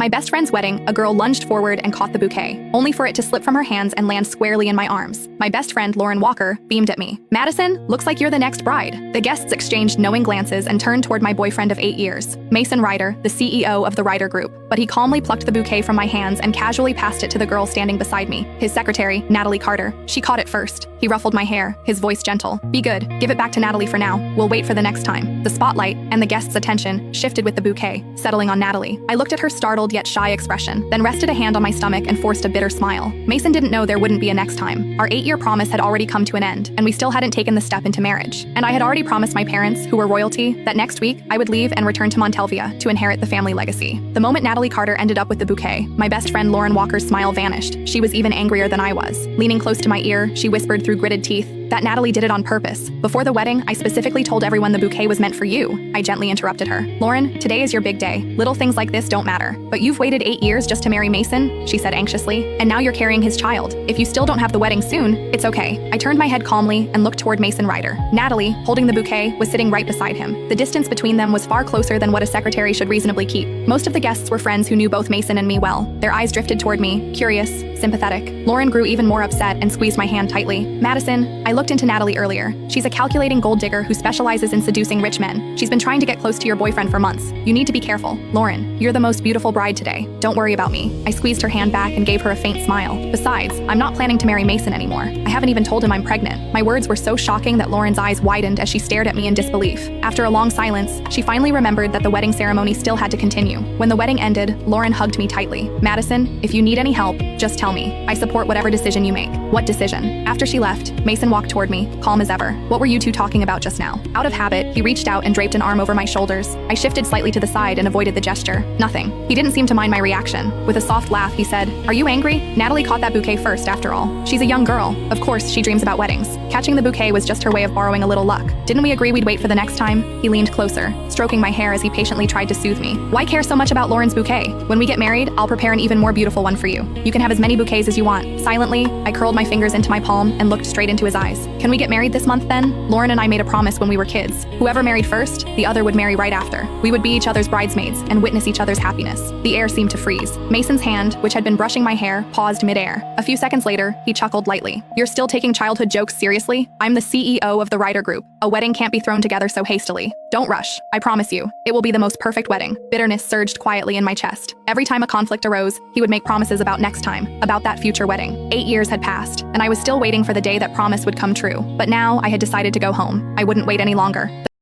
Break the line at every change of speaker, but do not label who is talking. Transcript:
My best friend's wedding, a girl lunged forward and caught the bouquet, only for it to slip from her hands and land squarely in my arms. My best friend, Lauren Walker, beamed at me. "Madison, looks like you're the next bride." The guests exchanged knowing glances and turned toward my boyfriend of 8 years, Mason Ryder, the CEO of the Ryder Group. But he calmly plucked the bouquet from my hands and casually passed it to the girl standing beside me, his secretary, Natalie Carter. She caught it first. He ruffled my hair, his voice gentle. "Be good. Give it back to Natalie for now. We'll wait for the next time." The spotlight and the guests' attention shifted with the bouquet, settling on Natalie. I looked at her startled yet shy expression, then rested a hand on my stomach and forced a bitter smile. Mason didn't know there wouldn't be a next time. Our 8-year promise had already come to an end, and we still hadn't taken the step into marriage. And I had already promised my parents, who were royalty, that next week I would leave and return to Montelvia to inherit the family legacy. The moment Natalie Carter ended up with the bouquet, my best friend Lauren Walker's smile vanished. She was even angrier than I was. Leaning close to my ear, she whispered through gritted teeth that Natalie did it on purpose. "Before the wedding, I specifically told everyone the bouquet was meant for you." I gently interrupted her. "Lauren, today is your big day. Little things like this don't matter. But you've waited 8 years just to marry Mason," she said anxiously, "and now you're carrying his child. If you still don't have the wedding soon, it's okay." I turned my head calmly and looked toward Mason Ryder. Natalie, holding the bouquet, was sitting right beside him. The distance between them was far closer than what a secretary should reasonably keep. Most of the guests were friends who knew both Mason and me well. Their eyes drifted toward me, curious, sympathetic. Lauren grew even more upset and squeezed my hand tightly. "Madison, I looked into Natalie earlier. She's a calculating gold digger who specializes in seducing rich men. She's been trying to get close to your boyfriend for months. You need to be careful. Lauren, you're the most beautiful bride today. Don't worry about me." I squeezed her hand back and gave her a faint smile. "Besides, I'm not planning to marry Mason anymore. I haven't even told him I'm pregnant." My words were so shocking that Lauren's eyes widened as she stared at me in disbelief. After a long silence, she finally remembered that the wedding ceremony still had to continue. When the wedding ended, Lauren hugged me tightly. "Madison, if you need any help, just tell me. I support whatever decision you make." "What decision?" After she left, Mason walked toward me, calm as ever. "What were you two talking about just now?" Out of habit, he reached out and draped an arm over my shoulders. I shifted slightly to the side and avoided the gesture. "Nothing." He didn't seem to mind my reaction. With a soft laugh, he said, "Are you angry? Natalie caught that bouquet first, after all. She's a young girl. Of course, she dreams about weddings. Catching the bouquet was just her way of borrowing a little luck. Didn't we agree we'd wait for the next time?" He leaned closer, stroking my hair as he patiently tried to soothe me. "Why care so much about Lauren's bouquet? When we get married, I'll prepare an even more beautiful one for you. You can have as many bouquets as you want." Silently, I curled my fingers into my palm and looked straight into his eyes. "Can we get married this month then? Lauren and I made a promise when we were kids. Whoever married first, the other would marry right after. We would be each other's bridesmaids and witness each other's happiness." The air seemed to freeze. Mason's hand, which had been brushing my hair, paused midair. A few seconds later, he chuckled lightly. "You're still taking childhood jokes seriously? I'm the CEO of the Ryder Group. A wedding can't be thrown together so hastily. Don't rush. I promise you, it will be the most perfect wedding." Bitterness surged quietly in my chest. Every time a conflict arose, he would make promises about next time, about that future wedding. 8 years had passed, and I was still waiting for the day that promise would come true. But now I had decided to go home. I wouldn't wait any longer.